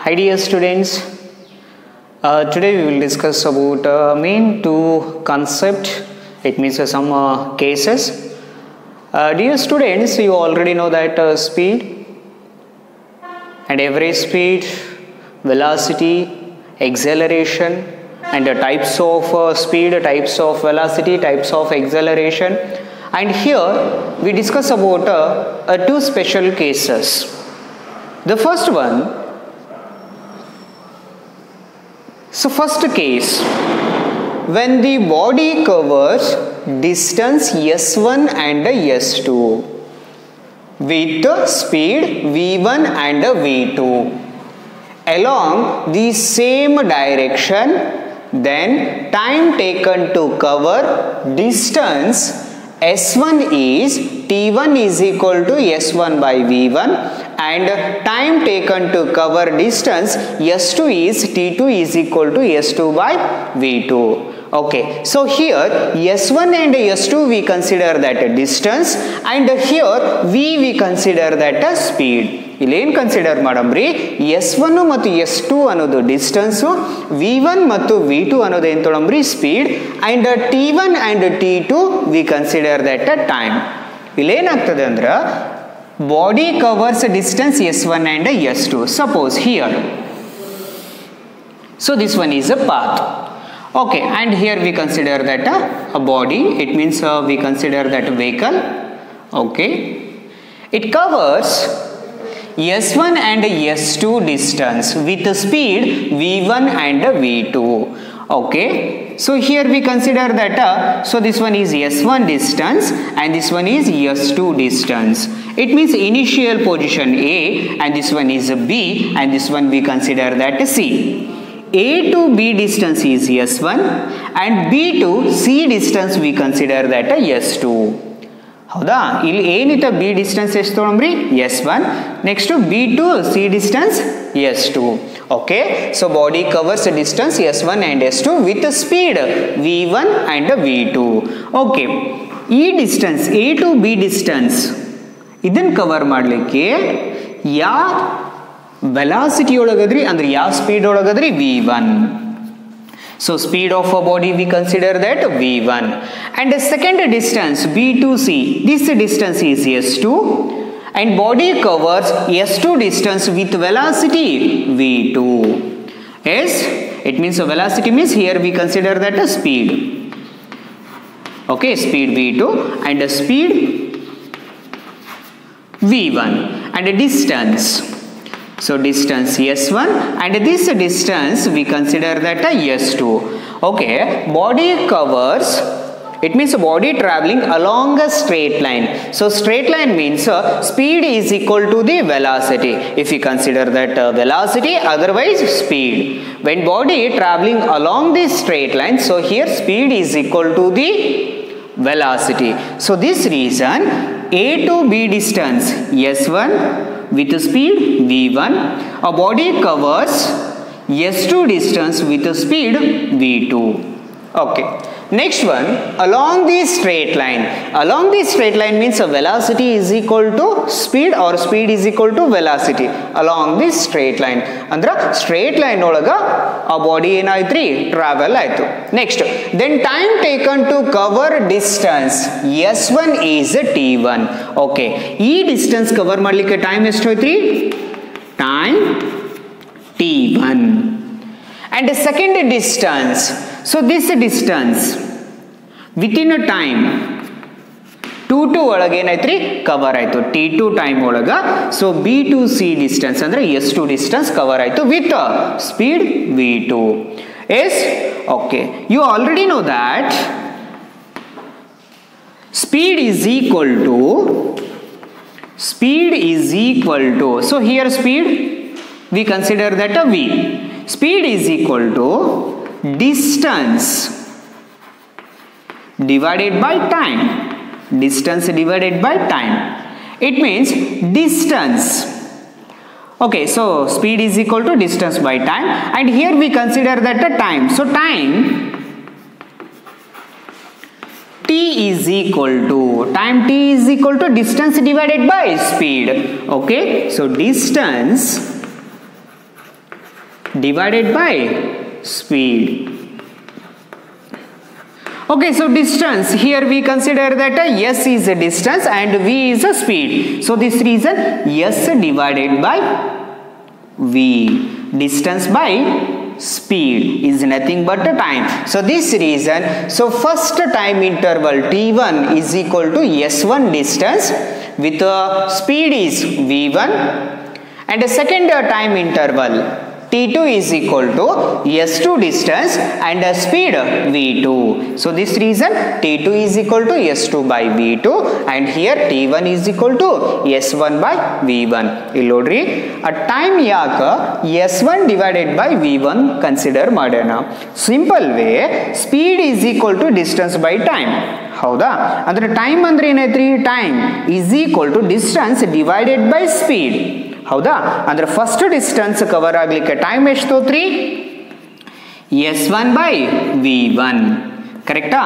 Hi dear students, today we will discuss about main two concept. It means some cases. Dear students, you already know that speed and average speed, velocity, acceleration, and the types of speed, types of velocity, types of acceleration. And here we discuss about two special cases. The first one. So first case, when the body covers distance s1 and s2 with speed v1 and v2 along the same direction, then time taken to cover distance s1 is t1 is equal to s1 by v1 and time taken to cover distance s2 is t2 is equal to s2 by v2. Okay, so here s1 and s2 we consider that a distance and here we consider that a speed. Illen consider madamri s1 ಮತ್ತು s2 ಅನ್ನೋದು distance v1 ಮತ್ತು v2 ಅನ್ನೋದು ಏನು ತೊಳಂಬ್ರಿ speed and t1 and t2 we consider that a time. ಇಲ್ಲೇನಾಗ್ತದೆ ಅಂದ್ರೆ body covers distance s1 and s2. Suppose here, so this one is a path. Okay, and here we consider that a body. It means we consider that vehicle. Okay, it covers s1 and s2 distance with the speed v1 and v2. Okay, so here we consider that so this one is s1 distance and this one is s2 distance. It means initial position A and this one is B and this one we consider that C. A to B distance is s1 and B to C distance we consider that s2. ಹೌದಾ, ಇಲ್ಲಿ ಏನಿತ್ತು B distance ಎಷ್ಟು ತೊಗೊಂಡ್ರಿ s1, next B to C distance s2. Okay, so body covers distance s1 and s2 with speed v1 and v2. Okay, ಈ distance A to B distance ಇದನ್ನು cover ಮಾಡಲಿಕ್ಕೆ ಯಾವ velocity ಒಳಗದ್ರಿ ಅಂದ್ರೆ ಯಾವ ಸ್ಪೀಡ್ ಒಳಗದ್ರಿ v1. So speed of a body we consider that v1 and the second distance b to c, this distance is s2 and body covers s2 distance with velocity v2. Yes, it means a velocity means here we consider that a speed. Okay, speed v2 and a speed v1 and a distance. So distance s1 and this distance we consider that s2. Okay, body covers, it means body traveling along a straight line. So straight line means speed is equal to the velocity. If we consider that velocity, otherwise speed. When body traveling along this straight line, so here speed is equal to the velocity. So this reason A to B distance s1 with speed v1, a body covers s2 distance with speed v2. Okay, next one, along this straight line. Along this straight line means a velocity is equal to speed or speed is equal to velocity along this straight line. Andra straight line olaga a body enaitri travel aitu. Next, then time taken to cover distance s1 is t1. Okay, ee distance cover madlikke time ಎಷ್ಟು ಹೋಯ್ತ್ರಿ? Time t1 and the second distance. So this distance within a time 2 to ಒಳಗೆ ಏನಾಯ್ತ್ರಿ cover ಆಯ್ತು t2 time ಒಳಗ. So b to c distance ಅಂದ್ರೆ s2 distance cover ಆಯ್ತು with speed v2. Yes, okay, you already know that speed is equal to so here speed we consider that a v. Speed is equal to distance divided by time. Distance divided by time. It means distance. Okay, so speed is equal to distance by time and here we consider that a time. So time t is equal to distance divided by speed. Okay, so distance divided by speed. Okay, so distance, here we consider that s is a distance and v is a speed. So this reason s divided by v, distance by speed is nothing but time. So this reason, so first time interval t1 is equal to s1 distance with speed is v1, and the second time interval t2 is equal to s2 distance and speed v2. So this reason t2 is equal to s2 by v2 and here t1 is equal to s1 by v1. Illodri a time yak s1 divided by v1 consider madana. Simple way speed is equal to distance by time. ಹೌದಾ, ಅಂದ್ರೆ time ಅಂದ್ರೆ ಏನೈತ್ರಿ, time is equal to distance divided by speed. ಹೌದಾ, ಅಂದ್ರೆ first distance cover ಆಗ್ಲಿಕ್ಕೆ time ಎಷ್ಟು ತೋತ್ರಿ, s1 by v1 ಕರೆಕ್ಟಾ.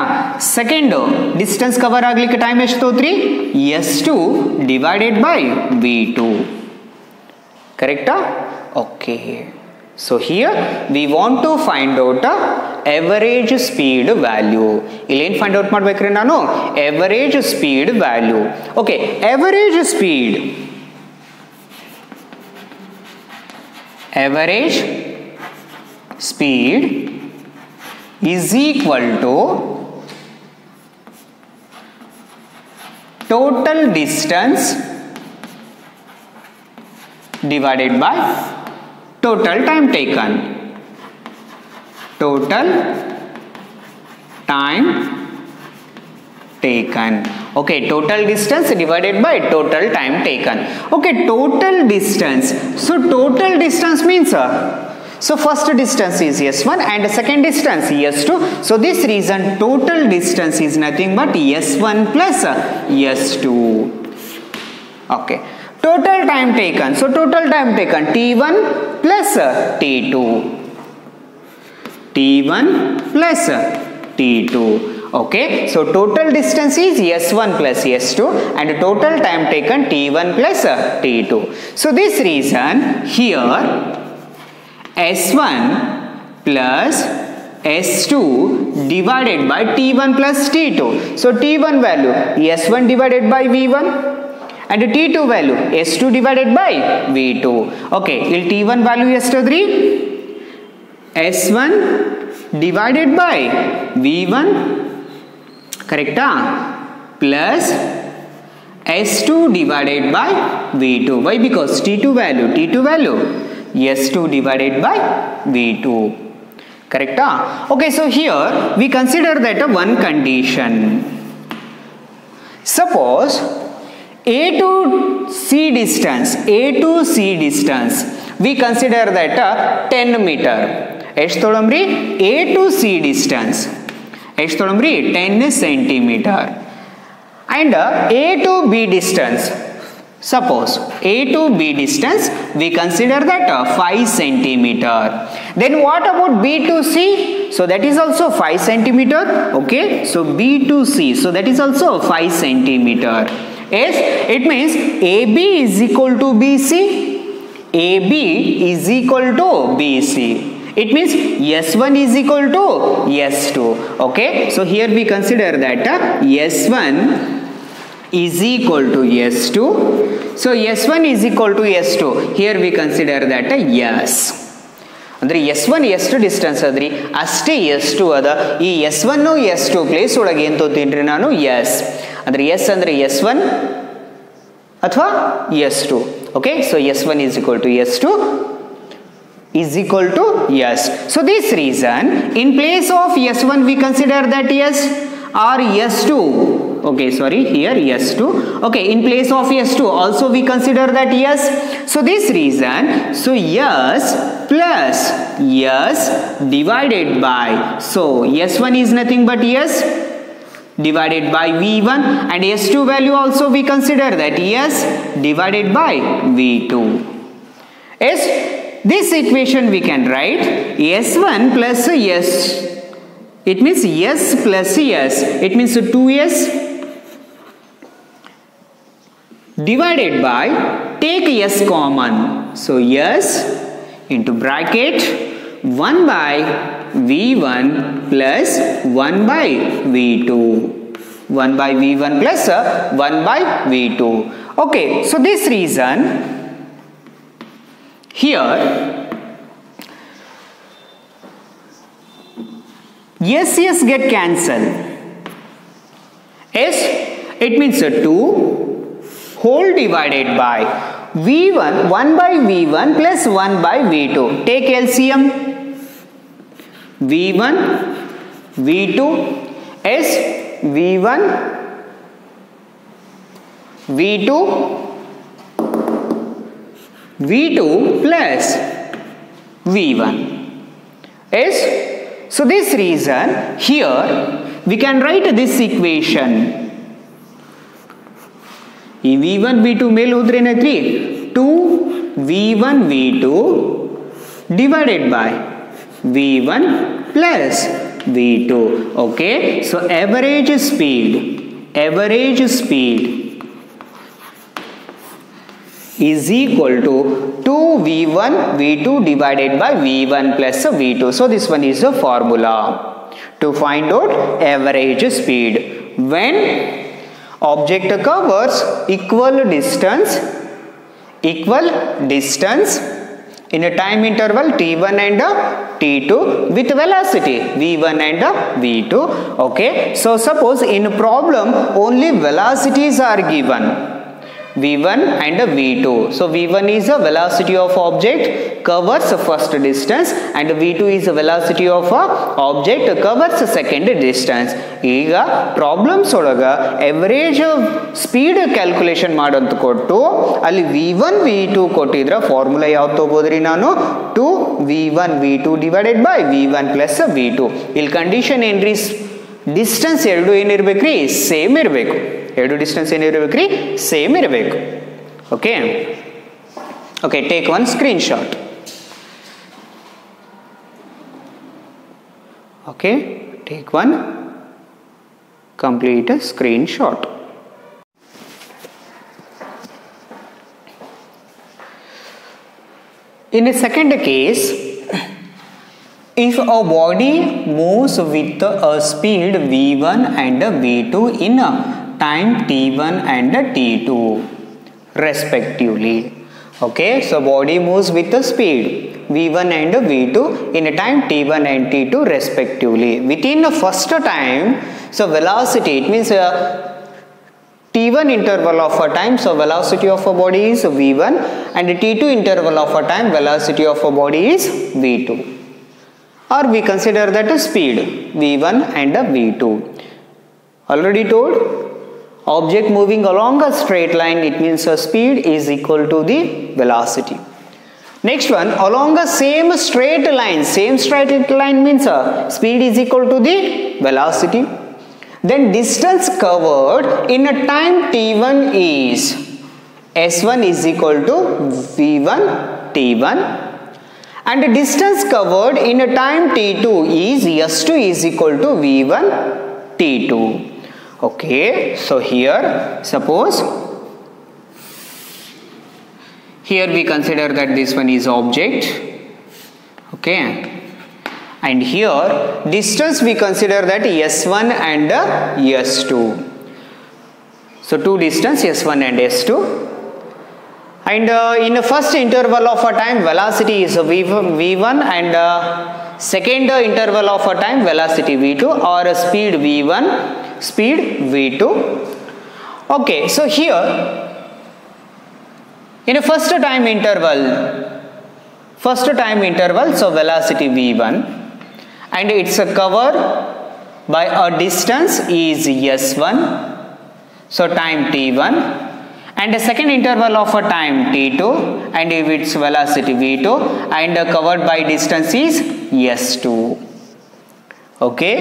ಸೆಕೆಂಡ್ ಡಿಸ್ಟೆನ್ಸ್ ಕವರ್ ಆಗ್ಲಿಕ್ಕೆ ಟೈಮ್ ಎಷ್ಟು ತೋತ್ರಿ, s2 ಡಿವೈಡೆಡ್ ಬೈ v2 ಕರೆಕ್ಟಾ. Okay, so here we want to find out average speed value. ಇಲ್ಲಿ ಏನು ಫೈಂಡ್ ಔಟ್ ಮಾಡ್ಬೇಕ್ರಿ ನಾನು, average speed value. Okay, average speed is equal to total distance divided by total time taken. Total time taken. Okay, total distance divided by total time taken. Okay, total distance. So total distance means so first distance is s1 and second distance s2. So this reason total distance is nothing but s1 plus s2. Okay. Total time taken. So total time taken t1 plus t2. T1 plus t2. Okay. So total distance is s1 plus s2 and total time taken t1 plus t2. So this reason here s1 plus s2 divided by t1 plus t2. So t1 value s1 divided by v1 and t2 value s2 divided by v2. Okay, il t1 value estadri s1 divided by v1 correcta plus s2 divided by v2. Why? Because t2 value s2 divided by v2 correcta. Okay, so here we consider that one condition. Suppose A to C distance, we consider that 10 meter. ಎಷ್ಟು ತೊಳಮ್ರಿ, A to C distance ಎಷ್ಟು ತೊಳಮ್ರಿ, 10 centimeter. And A to B distance, suppose A to B distance we consider that 5 centimeter. Then what about B to C? So that is also 5 centimeter. Okay, so B to C, so that is also 5 centimeter. Yes, it means AB is equal to BC. AB is equal to BC. It means S1 is equal to S2. Okay, so here we consider that S1 is equal to S2. So S1 is equal to S2. Here we consider that yes. ಅಂದ್ರೆ S1 ಎಷ್ಟು distance ಅದ್ರಿ ಅಷ್ಟೇ S2 ಅದ. ಈ S1 S2 place ಒಳಗೆ ಏನು ತೋತೀನ್ರಿ ನಾನು, S ಅಂದ್ರೆ ಎಸ್ ಅಂದ್ರೆ S1 ಅಥವಾ S2. Okay, so S1 is equal to S2 is equal to yes. So this reason in place of S1 we consider that yes or S2. Okay, sorry, here S2. Okay, in place of S2 also we consider that yes. So this reason, so yes plus yes divided by, so S1 is nothing but yes divided by V1 and S2 value also we consider that yes divided by V2. Yes, this equation we can write S1 plus S, it means S plus S, it means 2S divided by, take S common, so S into bracket 1 by V1 plus 1 by V2. 1 by V1 plus 1 by V2. Okay, so this reason here yes get cancelled. S, it means 2 whole divided by V1, 1 by V1 plus 1 by V2. Take LCM. V1, V2, S, V1, V2, V2 plus V1. S. So this reason here we can write this equation. ಈ V1 V2 ಮೇಲೆ ಹೋದ್ರೆ ಏನಾಯ್ತ್ರಿ 2 V1 V2 divided by V1 plus V2. Okay, so average speed is equal to 2 V1 V2 divided by V1 plus V2. So this one is the formula to find out average speed when object covers equal distance in a time interval t1 and t2 with velocity v1 and v2. Okay, so suppose in problem only velocities are given, v1 and v2. So v1 is the velocity of object covers first distance and v2 is the velocity of object covers second distance. ಈಗ problems ಒಳಗ average speed calculation ಮಾಡಂತ ಕೊಟ್ಟು ಅಲ್ಲಿ v1 v2 ಕೊಟ್ಟಿದ್ರ formula ಯಾವ್ದು ತಗೋಬೋದ್ರಿ ನಾನು 2 v1 v2 divided by v1 plus v2. ಇಲ್ಲಿ ಕಂಡೀಷನ್ ಏನ್ರಿ ಡಿಸ್ಟೆನ್ಸ್ ಎರಡು ಏನಿರ್ಬೇಕ್ರಿ ಸೇಮ್ ಇರಬೇಕು. ಎರಡು ಡಿಸ್ಟೆನ್ಸ್ ಏನಿರಬೇಕ್ರಿ ಸೇಮ್ ಇರಬೇಕು. Okay okay, take one screen shot. Okay, take one complete a screenshot. In a second case, if a body moves with a speed v1 and v2 in a time t1 and t2 respectively. Okay, so body moves with the speed v1 and v2 in a time t1 and t2 respectively. Within the first time, so velocity, it means t1 interval of a time, so velocity of a body is v1, and t2 interval of a time, velocity of a body is v2, or we consider that a speed v1 and v2. Already told, object moving along a straight line, it means a speed is equal to the velocity. Next one, along a same straight line means speed is equal to the velocity. Then distance covered in a time t1 is s1 is equal to v1 t1, and the distance covered in a time t2 is s2 is equal to v1 t2. Okay, so here suppose here we consider that this one is object. Okay, and here distance we consider that s1 and s2. So two distance s1 and s2, and in the first interval of a time velocity is v1 and second interval of a time velocity v2, or speed v1 speed v2. Okay, so here in a first time interval, so velocity v1 and its cover by a distance is s1, so time t1, and the second interval of a time t2 and if its velocity v2 and covered by distance is s2. Okay,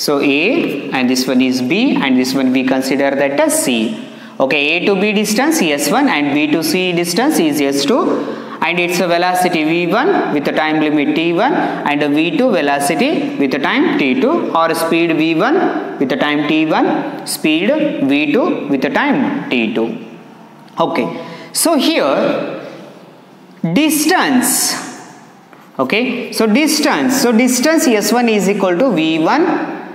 so A and this one is B, and this one we consider that as C. Okay, A to B distance s1 and B to C distance is s2, and its velocity v1 with the time limit t1 and v2 velocity with the time t2, or speed v1 with the time t1, speed v2 with the time t2. Okay, so here distance Okay, so distance S1 is equal to V1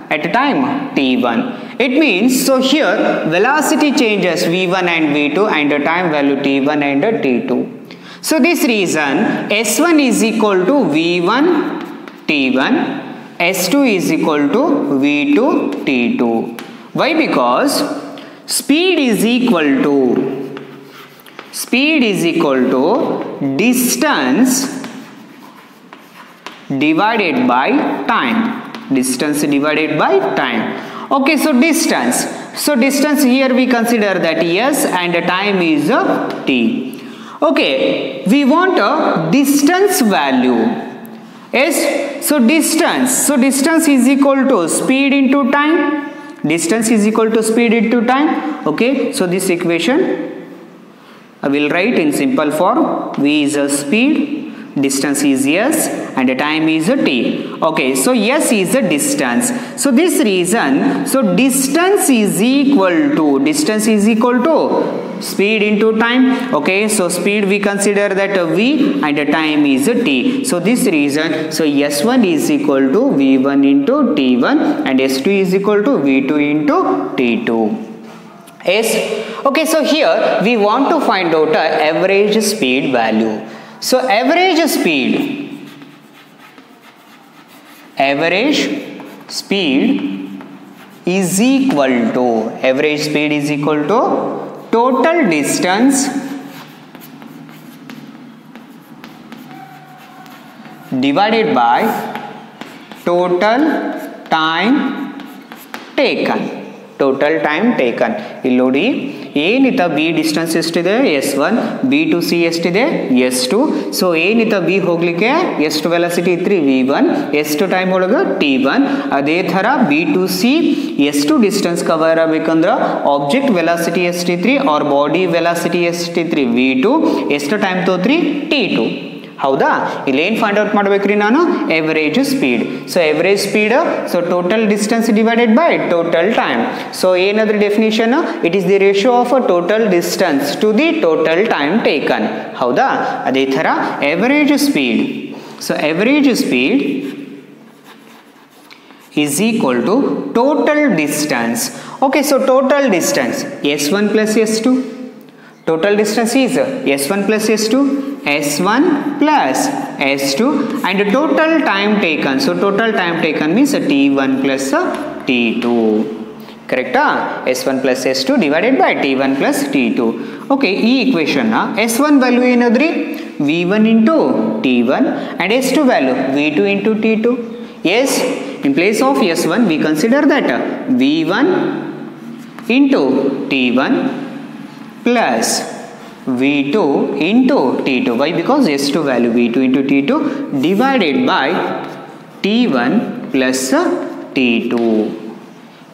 at time t1. It means, so here velocity changes V1 and V2 and the time value t1 and t2. So this reason S1 is equal to V1 t1, S2 is equal to V2 t2. Why? Because speed is equal to distance divided by time. Distance divided by time. Okay, so distance here we consider that S and the time is t. Okay, we want a distance value. Yes, so distance is equal to speed into time. Distance is equal to speed into time. Okay, so this equation I will write in simple form. V is a speed, distance is S and the time is a t. Okay, so S is the distance. So this reason, so distance is equal to speed into time. Okay, so speed we consider that V and the time is a t. So this reason, so S1 is equal to V1 into t1 and S2 is equal to V2 into t2. Yes. Okay, so here we want to find out a average speed value. So average speed is equal to total distance divided by total time taken. ಇಲ್ಲಿ ನೋಡಿ ಏನಿತ B distance ಎಷ್ಟಿದೆ S1, B2C ಎಷ್ಟಿದೆ S2. So ಏನಿತ B ಹೋಗ್ಲಿಕ್ಕೆ ಎಷ್ಟು velocity ಇತ್ರಿ V1, ಎಷ್ಟು time ಒಳಗೆ T1. ಅದೇ ಥರ B2C ಎಷ್ಟು ಡಿಸ್ಟೆನ್ಸ್ ಕವರ್ ಆಗಬೇಕಂದ್ರೆ ಆಬ್ಜೆಕ್ಟ್ ವೆಲಾಸಿಟಿ ಎಷ್ಟಿತ್ರಿ ಆರ್ ಬಾಡಿ ವೆಲಾಸಿಟಿ ಎಷ್ಟಿತ್ರಿ V2, ಎಷ್ಟು ಟೈಮ್ ತೋತ್ರಿ T2. ಹೌದಾ, ಇಲ್ಲಿ ಏನು ಫೈಂಡ್ ಔಟ್ ಮಾಡಬೇಕ್ರಿ ನಾನು? Average speed. So average speed, so total distance divided by total time. So ಏನಾದ್ರೂ definition? It is the ratio of total distance to the total time taken. ಹೌದಾ, ಅದೇ ಥರ average speed. So average speed is equal to total distance. Okay, so total distance S1 plus S2. Total distance is S1 plus S2, S1 plus S2 and total time taken. So total time taken means T1 plus T2. Correct? S1 plus S2 divided by T1 plus T2. Okay, this equation S1 value ಏನದ್ರಿ? V1 into T1 and S2 value V2 into T2. Yes, in place of S1 we consider that V1 into T1 plus V2 into T2. Why? Because S2 value V2 into T2 divided by T1 plus T2.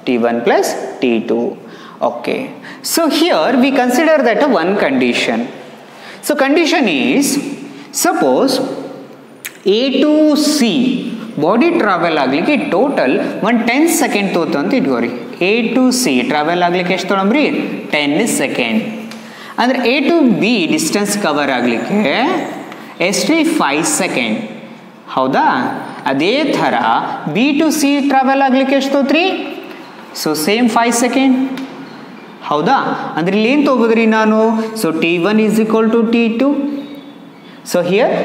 T1 plus T2. Okay. So here we consider that one condition. So condition is, suppose A to C body travel ಆಗ್ಲಿಕ್ಕೆ total 10 second ತೋತು ಅಂತ ಇಟ್ಕೋರಿ. A to C travel ಆಗ್ಲಿಕ್ಕೆ ಎಷ್ಟು ತೊಗೊಂಡ್ರಿ? 10 second. ಅಂದ್ರೆ A to B distance cover ಆಗಲಿಕ್ಕೆ ಎಷ್ಟು? 5 second. ಹೌದಾ, ಅದೇ ಥರ B to C ಟ್ರಾವೆಲ್ ಆಗಲಿಕ್ಕೆ ಎಷ್ಟು ತೋತ್ರಿ? So same 5 second. ಹೌದಾ, ಅಂದ್ರೆ ಇಲ್ಲಿ ಏನು ತಗೋಬೋದ್ರಿ ನಾನು? So T1 is equal to T2. So here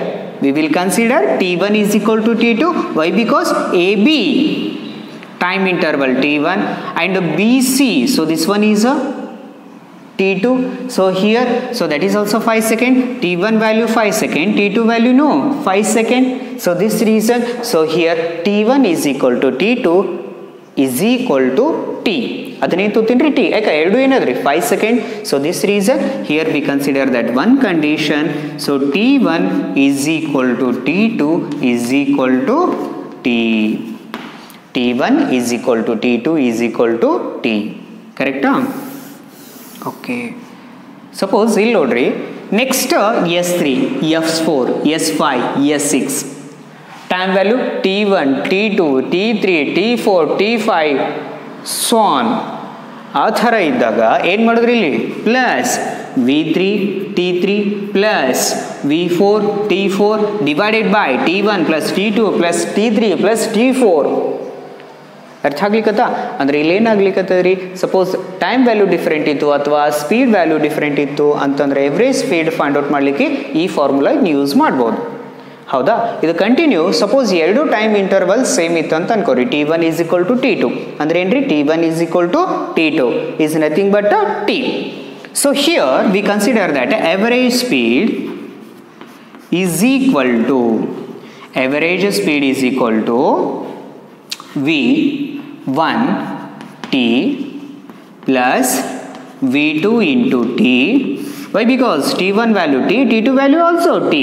we will consider T1 is equal to T2. Why? Because AB time interval T1 and BC, so this one is a T2. So here, so that is also 5 second. T1 value 5 second, T2 value no 5 second. So this reason, so here T1 is equal to T2 is equal to T. ಅದನ್ನೇ ತೋತಿನ್ರಿ T. ಯಾಕೆ ಎರಡು ಏನದ್ರಿ 5 second. So this reason here we consider that one condition. So T1 is equal to T2 is equal to T. T1 is equal to T2 is equal to T. Correct? Okay, suppose ಇಲ್ಲಿ ನೋಡ್ರಿ, next S3, S4, S5, S6 time value T1, T2, T3, T4, T5 ಸೋನ್ ಆ ಥರ ಇದ್ದಾಗ ಏನು ಮಾಡಿದ್ರಿ ಇಲ್ಲಿ? Plus V3 T3 plus V4 T4 divided by T1 plus T2 plus T3 plus T4. ಅರ್ಥ ಆಗ್ಲಿಕ್ಕತ್ತಾ? ಅಂದರೆ ಇಲ್ಲಿ ಏನಾಗ್ಲಿಕ್ಕತ್ತದ್ರಿ, ಸಪೋಸ್ ಟೈಮ್ ವ್ಯಾಲ್ಯೂ ಡಿಫ್ರೆಂಟ್ ಇತ್ತು ಅಥವಾ ಸ್ಪೀಡ್ ವ್ಯಾಲ್ಯೂ ಡಿಫ್ರೆಂಟ್ ಇತ್ತು ಅಂತಂದರೆ ಎವ್ರೇಜ್ ಸ್ಪೀಡ್ ಫೈಂಡ್ ಔಟ್ ಮಾಡಲಿಕ್ಕೆ ಈ ಫಾರ್ಮುಲಾ ಯೂಸ್ ಮಾಡ್ಬೋದು. ಹೌದಾ? ಇದು ಕಂಟಿನ್ಯೂ ಸಪೋಸ್ ಎರಡು ಟೈಮ್ ಇಂಟರ್ವಲ್ ಸೇಮ್ ಇತ್ತು ಅಂತ ಅನ್ಕೋರಿ. T1 is equal to T2 ಅಂದ್ರೆ ಏನ್ರಿ, T1 is equal to T2 is nothing but T. So here we consider that average speed is equal to V1 T plus V2 into T. Why? Because T1 value T, T2 value also T.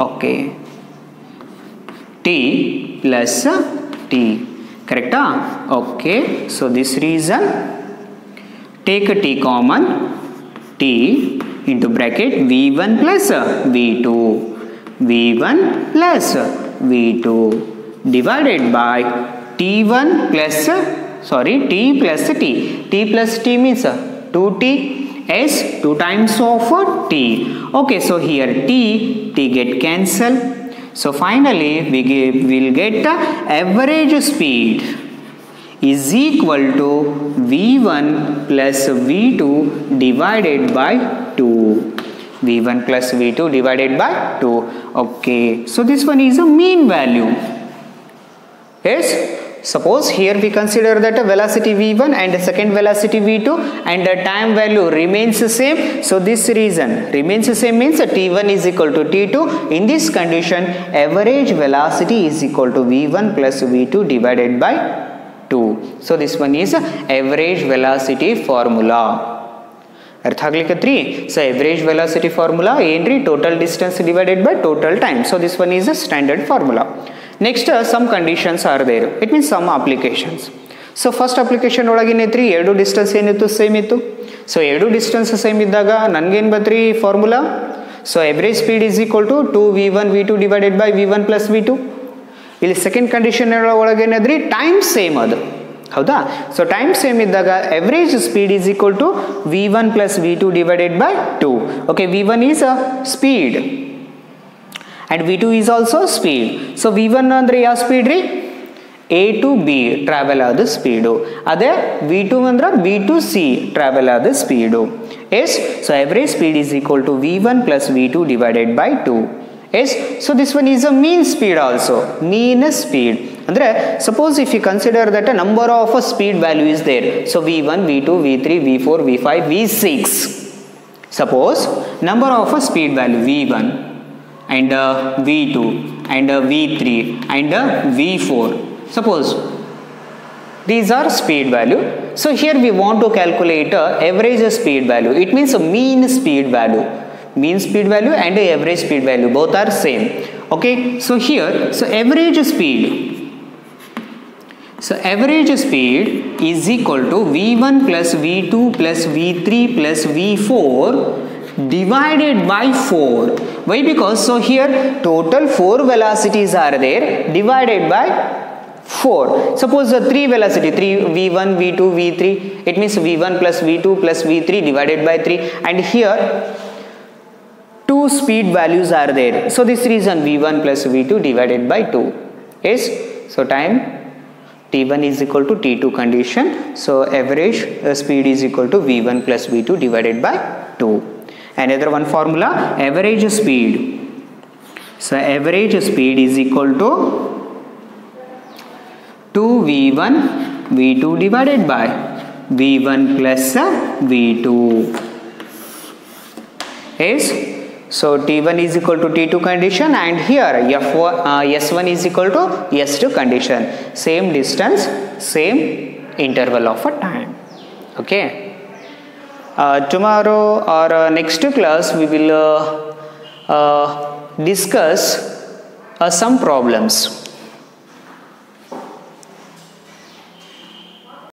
Okay. T plus T. Correct? Okay. So this reason, take a T common. T into bracket V1 plus V2. V1 plus V2 divided by T1 plus T plus T. T plus T means 2T is 2 times of T. Okay, so here T get cancel. So finally we'll get average speed is equal to V1 plus V2 divided by 2. V1 plus V2 divided by 2. Okay, so this one is a mean value. Yes, suppose here we consider that a velocity V1 and the second velocity V2 and the time value remains the same. So this reason remains the same means T1 is equal to T2. In this condition, average velocity is equal to V1 plus V2 divided by 2. So this one is average velocity formula. ಅರ್ಥ ಆಗ್ಲಿಕ್ಕತ್ರಿ? So average velocity formula ಏನ್ರಿ, total distance divided by total time. So this one is a standard formula. Next some conditions are there, it means some applications. So first application ಒಳಗೇನೈತ್ರಿ, ಎರಡು distance ಏನಿತ್ತು, same ಇತ್ತು. So ಎರಡು distance same ಇದ್ದಾಗ ನನಗೇನು ಬತ್ರಿ formula? So average speed is equal to 2V1 V2 divided by V1 plus V2. ಇಲ್ಲಿ second condition ಒಳಗೇನದ್ರಿ, ಟೈಮ್ ಸೇಮ್ ಅದು. ಹೌದಾ? ಸೊ ಟೈಮ್ ಸೇಮ್ ಇದ್ದಾಗ average speed is equal to V1 plus V2 divided by 2. Okay, V1 is a speed and V2 is also speed. So V1 ಅಂದ್ರೆ ಯಾವ speed ರೀ, A to B travel ಆದ speed. ಅದೇ V2 ಅಂದ್ರೆ B to C travel ಆದ speed. Yes, so average speed is equal to V1 plus V2 divided by 2. Yes, so this one is a mean speed also. Mean speed ಅಂದ್ರೆ suppose if you consider that a number of a speed value is there. So V1 V2 V3 V4 V5 V6. Suppose number of a speed value V1 and V2 and V3 and V4. Suppose these are speed value. So here we want to calculate average speed value. It means a mean speed value. Mean speed value and average speed value both are same. Okay, so here, so average speed. So average speed is equal to V1 plus V2 plus V3 plus V4 divided by 4. Why? Because so here total 4 velocities are there divided by 4. Suppose the 3 velocity, 3 V1 V2 V3, it means V1 plus V2 plus V3 divided by 3, and here 2 speed values are there. So this reason V1 plus V2 divided by 2. Yes, so time T1 is equal to T2 condition. So average speed is equal to V1 plus V2 divided by 2. Another one formula, average speed. So average speed is equal to 2V1 V2 divided by V1 plus V2. Yes, so T1 is equal to T2 condition, and here S1 is equal to S2 condition. Same distance, same interval of a time. Okay. Tomorrow or next class we will discuss some problems.